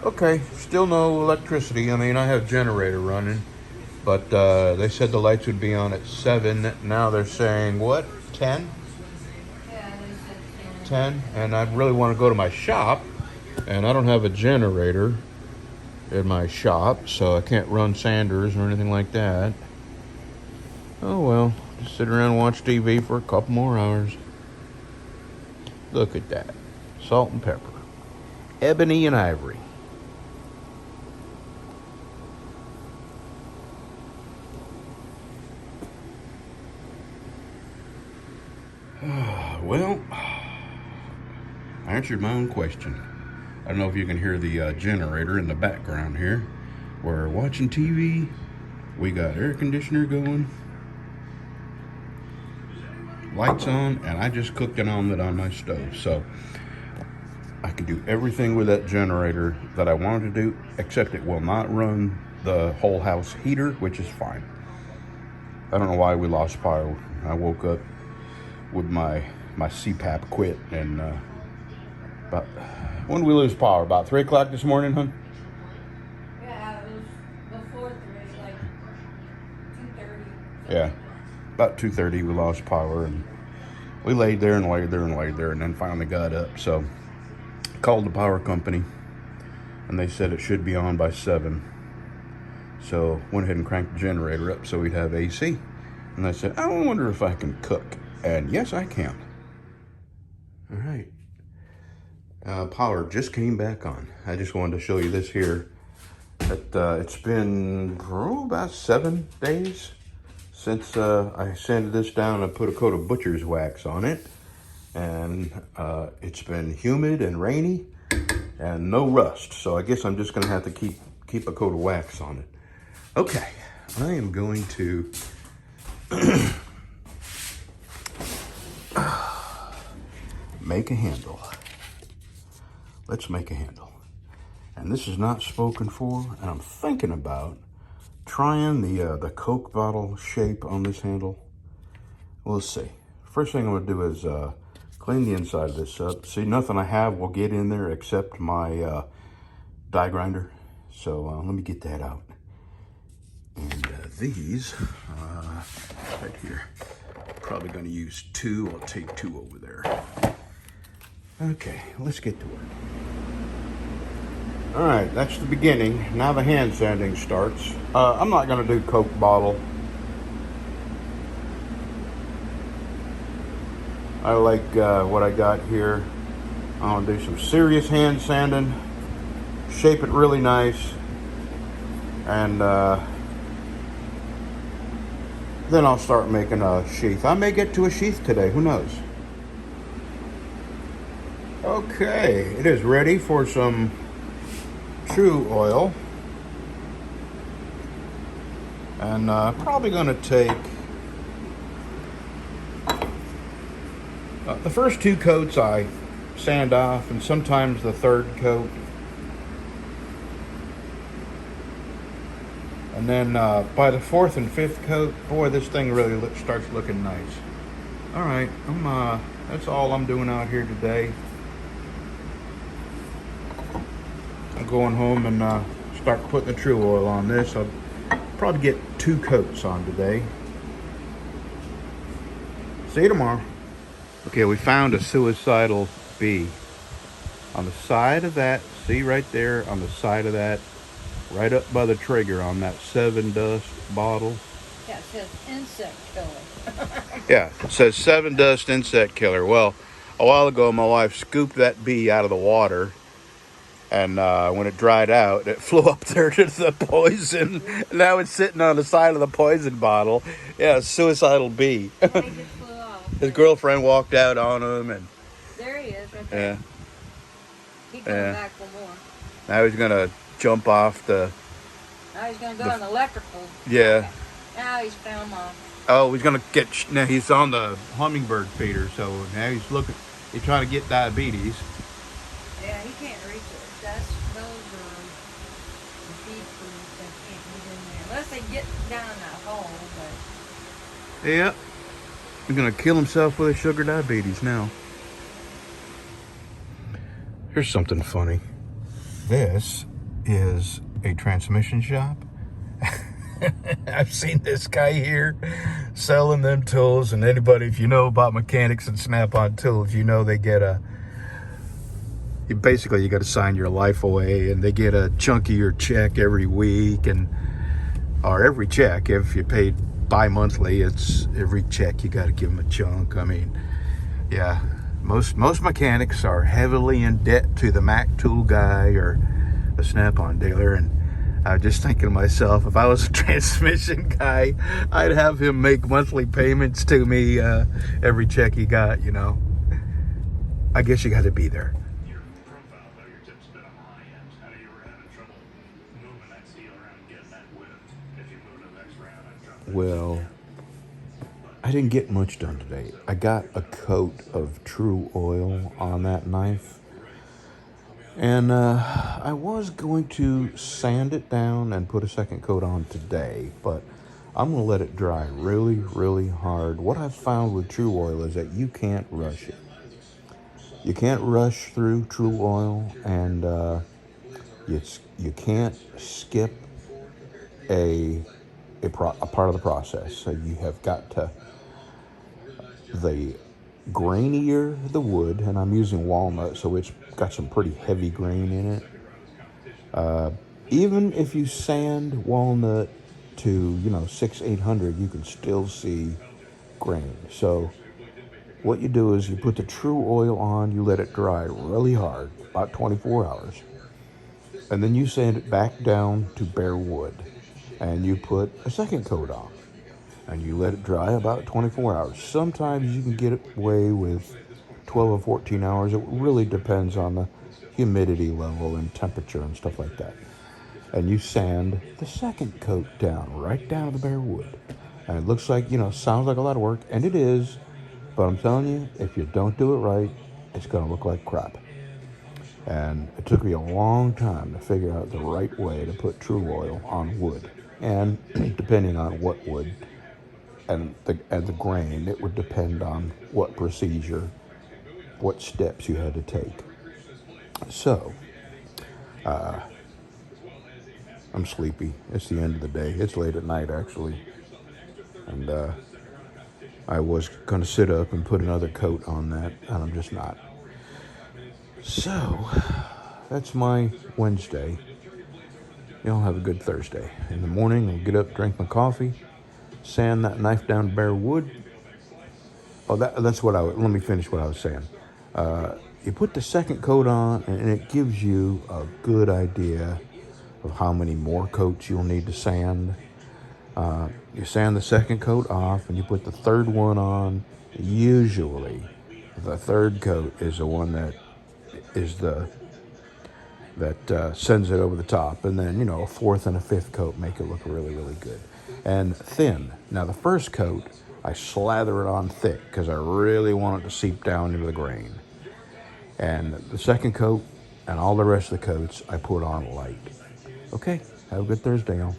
Okay, still no electricity. I mean, I have a generator running, but they said the lights would be on at 7. Now they're saying, what, 10? Yeah, they said 10? And I really want to go to my shop, and I don't have a generator in my shop, so I can't run sanders or anything like that. Oh well, just sit around and watch TV for a couple more hours. Look at that. Salt and pepper. Ebony and ivory. Well, I answered my own question. I don't know if you can hear the generator in the background here. We're watching TV. We got air conditioner going. Lights on, and I just cooked an omelet on my stove. So I can do everything with that generator that I wanted to do, except it will not run the whole house heater, which is fine. I don't know why we lost power. I woke up with my CPAP quit, and about when did we lose power? About 3 o'clock this morning, huh? yeah, it was before 3, like 2:30. Yeah, about 2:30 we lost power, and we laid there and laid there and laid there, and then finally got up. So called the power company, and they said it should be on by 7. So went ahead and cranked the generator up so we'd have AC. And I said, I wonder if I can cook. And yes, I can. All right. Power just came back on. I just wanted to show you this here. It's been about 7 days since I sanded this down and put a coat of butcher's wax on it. And it's been humid and rainy and no rust. So I guess I'm just going to have to keep a coat of wax on it. Okay, I am going to make a handle. Let's make a handle. And this is not spoken for, and I'm thinking about trying the Coke bottle shape on this handle. We'll see. First thing I'm going to do is clean the inside of this up. See, nothing I have will get in there except my die grinder. So let me get that out. And these, right here, probably going to use 2. I'll take 2 over there. Okay, let's get to work. All right, that's the beginning. Now the hand sanding starts. I'm not going to do Coke bottle. I like what I got here. I'm going to do some serious hand sanding, shape it really nice, and then I'll start making a sheath. I may get to a sheath today, who knows? Okay, it is ready for some true oil. And probably gonna take the first 2 coats I sand off, and sometimes the 3rd coat. And then by the 4th and 5th coat, boy, this thing really starts looking nice. All right, that's all I'm doing out here today. I'm going home and start putting the true oil on this. I'll probably get 2 coats on today. See you tomorrow. Okay, we found a suicidal bee. On the side of that, see right there, on the side of that, right up by the trigger on that 7 Dust bottle. Yeah, it says insect killer. Yeah, it says 7 Dust insect killer. Well, a while ago, my wife scooped that bee out of the water, and when it dried out, it flew up there to the poison. Now it's sitting on the side of the poison bottle. Yeah, a suicidal bee. He just flew off. His girlfriend walked out on him, and There he is, right there. yeah, He's coming back for more. now he's gonna jump off the. Now he's going to go on the electrical. Yeah. Now he's found mom. Oh, he's gonna get. Now he's on the hummingbird feeder, so now he's looking. He's trying to get diabetes. Yeah, he can't reach it. Those are the feed foods that can't get in there. Unless they get down that hole, but... Yep. He's gonna kill himself with a sugar diabetes now. Here's something funny. This is a transmission shop. I've seen this guy here selling them tools, and anybody, if you know about mechanics and Snap-on tools, you know they get basically you got to sign your life away, and they get a chunk of your check every week, or every check. If you paid bi-monthly, it's every check you got to give them a chunk. I mean, yeah, most mechanics are heavily in debt to the Mac tool guy or the Snap-on dealer, and I was just thinking to myself, if I was a transmission guy, I'd have him make monthly payments to me every check he got, you know. I guess you got to be there. Well, I didn't get much done today. I got a coat of True Oil on that knife. And I was going to sand it down and put a second coat on today, but I'm going to let it dry really, really hard. What I've found with True Oil is that you can't rush it. You can't rush through True Oil, and you can't skip a part of the process. So you have got to, the grainier the wood, and I'm using walnut, so it's got some pretty heavy grain in it. Even if you sand walnut to 600-800, you can still see grain. So what you do is you put the True Oil on, you let it dry really hard, about 24 hours, and then you sand it back down to bare wood, and you put a second coat on, and you let it dry about 24 hours. Sometimes you can get away with 12 or 14 hours. It really depends on the humidity level and temperature and stuff like that. And you sand the second coat down, right down to the bare wood. And it looks like, sounds like a lot of work, and it is, but I'm telling you, if you don't do it right, it's going to look like crap. And it took me a long time to figure out the right way to put True Oil on wood. And depending on what wood and the grain, it would depend on what procedure, what steps you had to take. So, I'm sleepy. It's the end of the day. It's late at night, actually. And I was going to sit up and put another coat on that, and I'm just not. So, that's my Wednesday. Y'all have a good Thursday. In the morning, I'll get up, drink my coffee, sand that knife down to bare wood. Oh, that's what let me finish what I was saying. You put the second coat on, and it gives you a good idea of how many more coats you'll need to sand. You sand the second coat off, and you put the third one on. Usually, the third coat is the one that sends it over the top, and then a fourth and a fifth coat make it look really, really good and thin. Now the first coat, I slather it on thick because I really want it to seep down into the grain. And the second coat and all the rest of the coats I put on light. Okay, have a good Thursday, y'all.